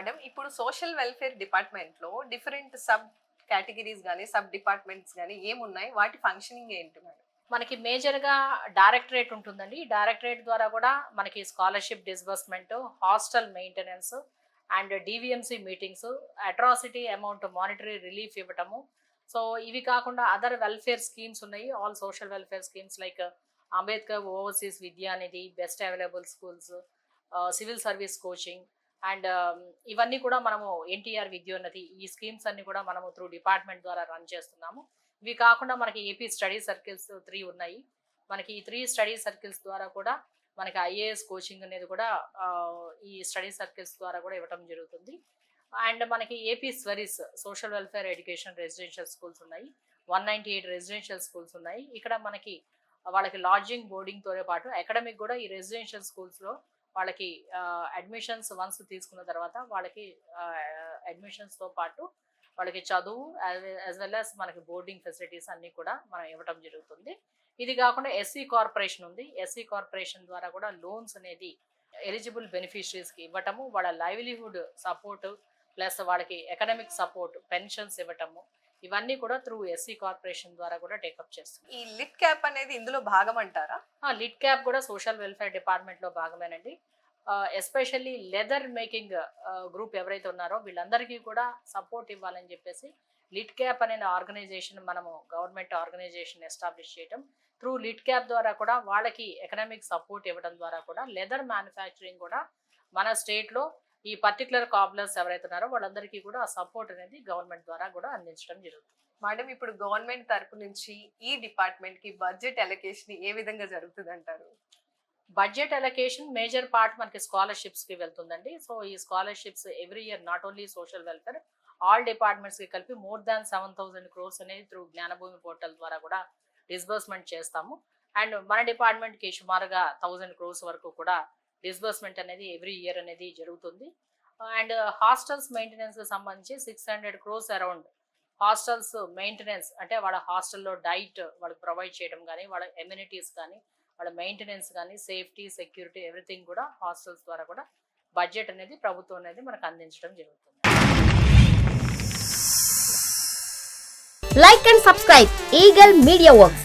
Madam ఇప్పుడు social welfare department లో different sub categories గానీ సబ్ డిపార్ట్మెంట్స్ గానీ ఏమున్నాయి, వాటి ఫంక్షనింగ్ ఏంటి మేడం? మనకి మేజర్గా డైరెక్టరేట్ ఉంటుందండి. ఈ డైరెక్టరేట్ ద్వారా కూడా మనకి scholarship disbursement, hostel maintenance and DVMC meetings, atrocity amount monetary relief ఇవ్వటము. సో ఇవి కాకుండా అదర్ వెల్ఫేర్ స్కీమ్స్ ఉన్నాయి. All social welfare schemes like Ambedkar overseas Vidyanidhi, best available schools, civil service coaching and ఇవన్నీ కూడా మనము ఎన్టీఆర్ విద్యోన్నతి, ఈ స్కీమ్స్ అన్ని కూడా మనము త్రూ డిపార్ట్మెంట్ ద్వారా రన్ చేస్తున్నాము. ఇవి కాకుండా మనకి ఏపీ స్టడీ సర్కిల్స్ 3 ఉన్నాయి. మనకి ఈ 3 స్టడీ సర్కిల్స్ ద్వారా కూడా మనకి ఐఏఎస్ కోచింగ్ అనేది కూడా ఈ స్టడీ సర్కిల్స్ ద్వారా కూడా ఇవ్వడం జరుగుతుంది. అండ్ మనకి ఏపీ స్వరీస్ social welfare education residential schools ఉన్నాయి. 198 రెసిడెన్షియల్ స్కూల్స్ ఉన్నాయి. ఇక్కడ మనకి వాళ్ళకి లాడ్జింగ్ బోర్డింగ్తో పాటు అకాడమిక్ కూడా ఈ రెసిడెన్షియల్ స్కూల్స్లో వాళ్ళకి అడ్మిషన్స్ వన్స్ తీసుకున్న తర్వాత వాళ్ళకి అడ్మిషన్స్తో పాటు వాళ్ళకి చదువు యాజ్ వెల్ యాజ్ మనకి బోర్డింగ్ ఫెసిలిటీస్ అన్నీ కూడా మనం ఇవ్వడం జరుగుతుంది. ఇది కాకుండా ఎస్సీ కార్పొరేషన్ ఉంది. ఎస్సీ కార్పొరేషన్ ద్వారా కూడా లోన్స్ అనేది ఎలిజిబుల్ బెనిఫిషరీస్కి ఇవ్వటము, వాళ్ళ లైవ్లీహుడ్ సపోర్ట్ ప్లస్ వాళ్ళకి ఎకనామిక్ సపోర్ట్, పెన్షన్స్ ఇవ్వటము, ఇవన్నీ కూడా త్రూ ఎస్సీ కార్పొరేషన్ ద్వారా కూడా టేకప్ చేస్తుంది. ఈ లిట్ క్యాప్ అనేది ఇందులో భాగం అంటారా? లిట్ క్యాప్ కూడా సోషల్ వెల్ఫేర్ డిపార్ట్మెంట్లో భాగమేనండి. ఎస్పెషల్లీ లెదర్ మేకింగ్ గ్రూప్ ఎవరైతే ఉన్నారో వీళ్ళందరికీ కూడా సపోర్ట్ ఇవ్వాలని చెప్పేసి లిట్ క్యాప్ అనే ఆర్గనైజేషన్ మనము గవర్నమెంట్ ఆర్గనైజేషన్ ఎస్టాబ్లిష్ చేయడం, త్రూ లిట్ క్యాప్ ద్వారా కూడా వాళ్ళకి ఎకనామిక్ సపోర్ట్ ఇవ్వడం ద్వారా కూడా లెదర్ మ్యానుఫ్యాక్చరింగ్ కూడా మన స్టేట్లో ఈ పర్టికులర్ కాబ్లర్స్ ఎవరైతే ఉన్నారో వాళ్ళందరికీ కూడా ఆ సపోర్ట్ అనేది గవర్నమెంట్ ద్వారా కూడా అందించడం జరుగుతుంది. మేడం ఇప్పుడు గవర్నమెంట్ తరపు నుంచి ఈ డిపార్ట్మెంట్ కి బడ్జెట్ అలొకేషన్ ఏ విధంగా జరుగుతుంది అంటారు? బడ్జెట్ అలొకేషన్ మేజర్ పార్ట్ మనకి స్కాలర్షిప్స్కి వెళ్తుందండి. సో ఈ scholarships every year not only social welfare all డిపార్ట్మెంట్స్కి కలిపి మోర్ దాన్ 7,000 crores అనేది త్రూ జ్ఞానభూమి పోర్టల్ ద్వారా కూడా డిస్బర్స్మెంట్ చేస్తాము. అండ్ మన డిపార్ట్మెంట్కి సుమారుగా 1,000 crores వరకు కూడా డిస్బర్స్మెంట్ అనేది ఎవ్రీ ఇయర్ అనేది జరుగుతుంది. అండ్ హాస్టల్స్ మెయింటెనెన్స్కి సంబంధించి 600 crores అరౌండ్ హాస్టల్స్ మెయింటెనెన్స్, అంటే వాళ్ళ హాస్టల్లో డైట్ వాళ్ళకి ప్రొవైడ్ చేయడం కానీ, వాళ్ళ ఎమ్యూనిటీస్ కానీ, వాళ్ళ మెయింటెనెన్స్ కానీ, సేఫ్టీ, సెక్యూరిటీ ఎవ్రీథింగ్ కూడా హాస్టల్స్ ద్వారా కూడా బడ్జెట్ అనేది ప్రభుత్వం అనేది మనకు అందించడం జరుగుతుంది. Like and subscribe Eagle Media Works.